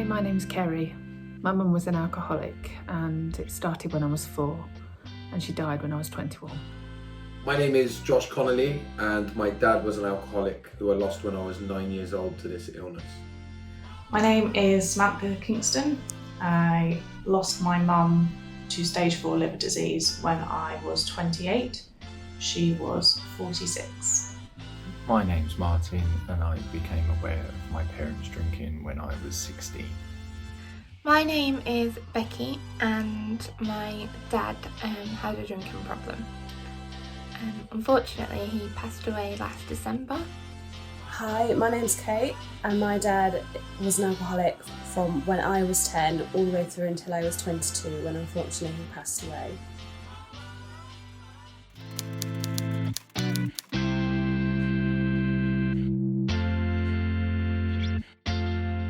Hi, my name's Ceri. My mum was an alcoholic and it started when I was 4 and she died when I was 21. My name is Josh Connolly and my dad was an alcoholic who I lost when I was 9 years old to this illness. My name is Samantha Kingston. I lost my mum to stage 4 liver disease when I was 28. She was 46. My name's Martin and I became aware of my parents drinking when I was 16. My name is Beckie and my dad had a drinking problem. Unfortunately, he passed away last December. Hi, my name's Kate and my dad was an alcoholic from when I was 10 all the way through until I was 22 when unfortunately he passed away.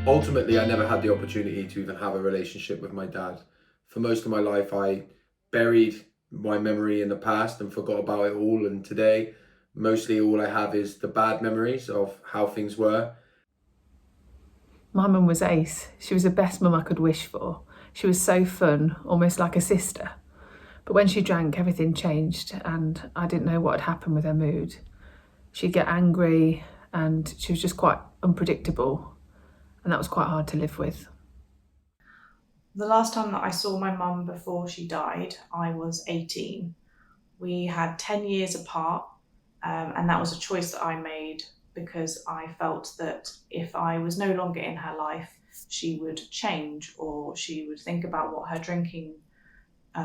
Ultimately, I never had the opportunity to even have a relationship with my dad. For most of my life, I buried my memory in the past and forgot about it all. And today, mostly all I have is the bad memories of how things were. My mum was ace. She was the best mum I could wish for. She was so fun, almost like a sister. But when she drank, everything changed and I didn't know what had happened with her mood. She'd get angry and she was just quite unpredictable. And that was quite hard to live with. The last time that I saw my mum before she died, I was 18. We had 10 years apart, and that was a choice that I made because I felt that if I was no longer in her life, she would change or she would think about what her drinking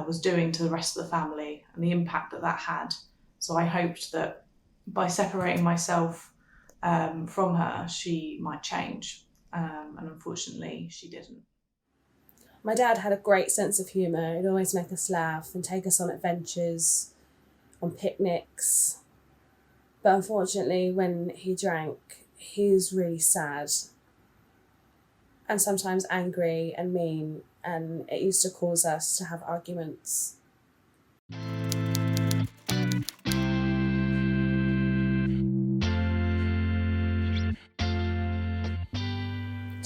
was doing to the rest of the family and the impact that that had. So I hoped that by separating myself from her, she might change. And unfortunately, she didn't. My dad had a great sense of humour. He'd always make us laugh and take us on adventures, on picnics. But unfortunately, when he drank, he was really sad and sometimes angry and mean, and it used to cause us to have arguments.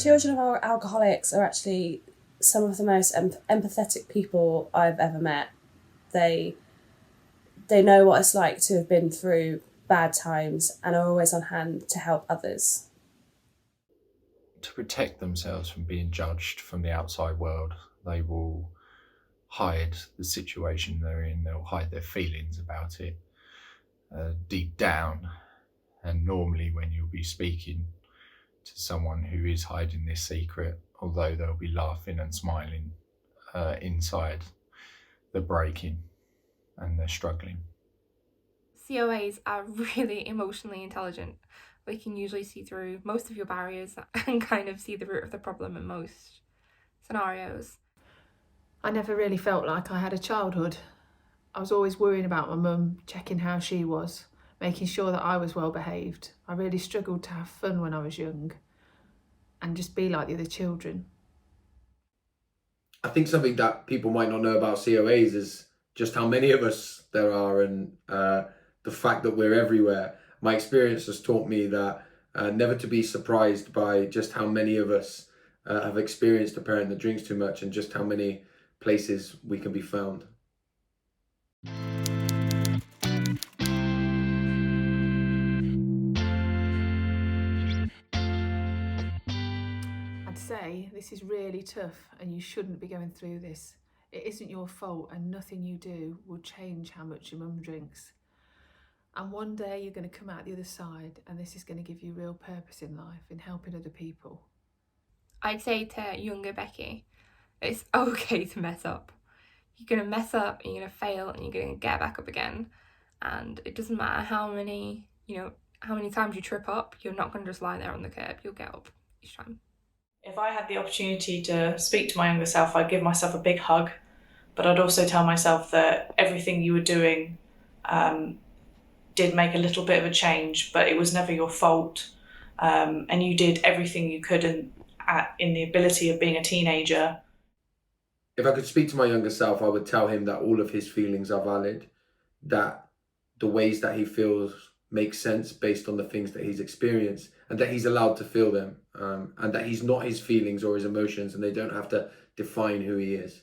Children of our alcoholics are actually some of the most empathetic people I've ever met. They know what it's like to have been through bad times and are always on hand to help others. To protect themselves from being judged from the outside world, they will hide the situation they're in, they'll hide their feelings about it deep down. And normally when you'll be speaking to someone who is hiding this secret, although they'll be laughing and smiling, inside they're breaking and they're struggling. COAs are really emotionally intelligent. They can usually see through most of your barriers and kind of see the root of the problem in most scenarios. I never really felt like I had a childhood. I was always worrying about my mum, checking how she was, making sure that I was well behaved. I really struggled to have fun when I was young and just be like the other children. I think something that people might not know about COAs is just how many of us there are and the fact that we're everywhere. My experience has taught me that never to be surprised by just how many of us have experienced a parent that drinks too much and just how many places we can be found. I'd say this is really tough and you shouldn't be going through this. It isn't your fault and nothing you do will change how much your mum drinks. And one day you're going to come out the other side and this is going to give you real purpose in life, in helping other people. I'd say to younger Beckie, it's okay to mess up. You're going to mess up and you're going to fail and you're going to get back up again. And it doesn't matter how many times you trip up, you're not going to just lie there on the curb. You'll get up each time. If I had the opportunity to speak to my younger self, I'd give myself a big hug, but I'd also tell myself that everything you were doing did make a little bit of a change, but it was never your fault, and you did everything you could in the ability of being a teenager. If I could speak to my younger self, I would tell him that all of his feelings are valid, that the ways that he feels make sense based on the things that he's experienced, and that he's allowed to feel them, and that he's not his feelings or his emotions, and they don't have to define who he is.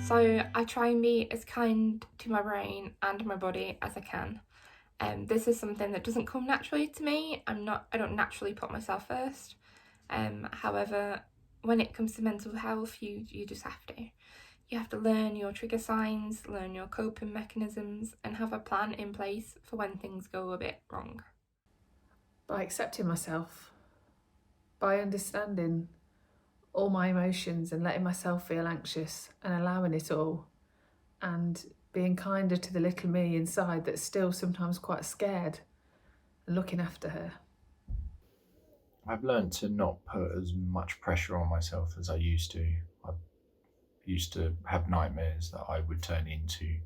So I try and be as kind to my brain and my body as I can. This is something that doesn't come naturally to me. I don't naturally put myself first. However, when it comes to mental health, you just have to. You have to learn your trigger signs, learn your coping mechanisms, and have a plan in place for when things go a bit wrong. By accepting myself, by understanding all my emotions and letting myself feel anxious and allowing it all, and being kinder to the little me inside that's still sometimes quite scared, and looking after her. I've learned to not put as much pressure on myself as I used to. I used to have nightmares that I would turn into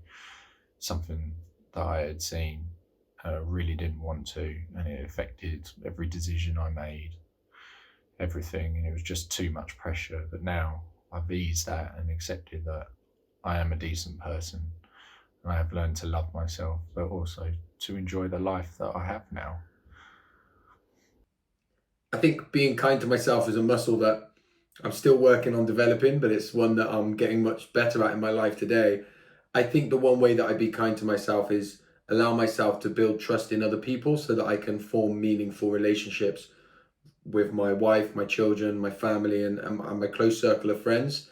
something that I had seen and I really didn't want to, and it affected every decision I made, everything, and it was just too much pressure. But now I've eased that and accepted that I am a decent person, and I have learned to love myself, but also to enjoy the life that I have now. I think being kind to myself is a muscle that I'm still working on developing, but it's one that I'm getting much better at in my life today. I think the one way that I be kind to myself is allow myself to build trust in other people so that I can form meaningful relationships with my wife, my children, my family, and my close circle of friends.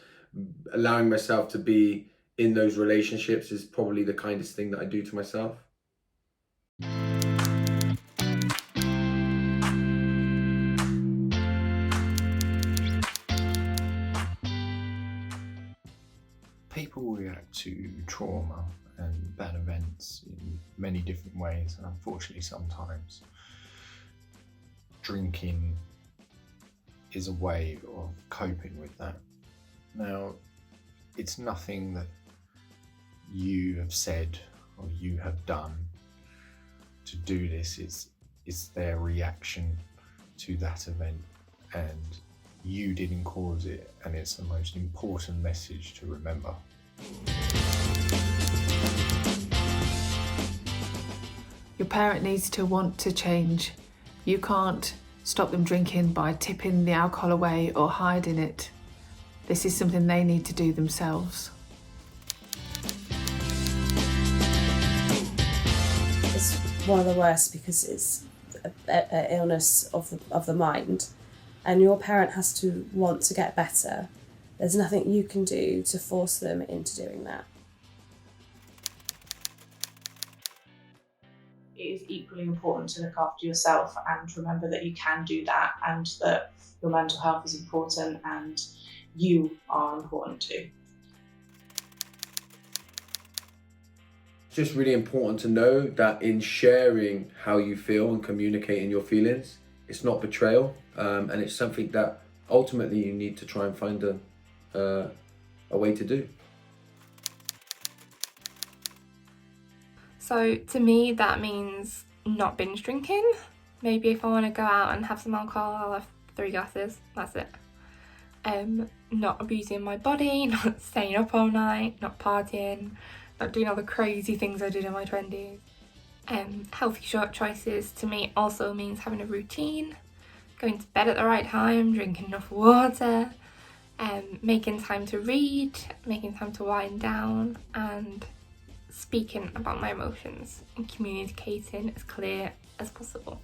Allowing myself to be in those relationships is probably the kindest thing that I do to myself. People react to trauma and bad events in many different ways, and unfortunately sometimes drinking is a way of coping with that. Now, it's nothing that you have said or you have done to do this, it's their reaction to that event, and you didn't cause it, and it's the most important message to remember. Your parent needs to want to change. You can't stop them drinking by tipping the alcohol away or hiding it. This is something they need to do themselves. It's one of the worst because it's an illness of the mind, and your parent has to want to get better. There's nothing you can do to force them into doing that. It is equally important to look after yourself and remember that you can do that, and that your mental health is important and you are important too. It's just really important to know that in sharing how you feel and communicating your feelings, it's not betrayal, and it's something that ultimately you need to try and find a way to do. So to me, that means not binge drinking. Maybe if I want to go out and have some alcohol, I'll have 3 glasses, that's it. Not abusing my body, not staying up all night, not partying, not doing all the crazy things I did in my 20s. Healthy short choices to me also means having a routine, going to bed at the right time, drinking enough water, making time to read, making time to wind down, and speaking about my emotions and communicating as clear as possible.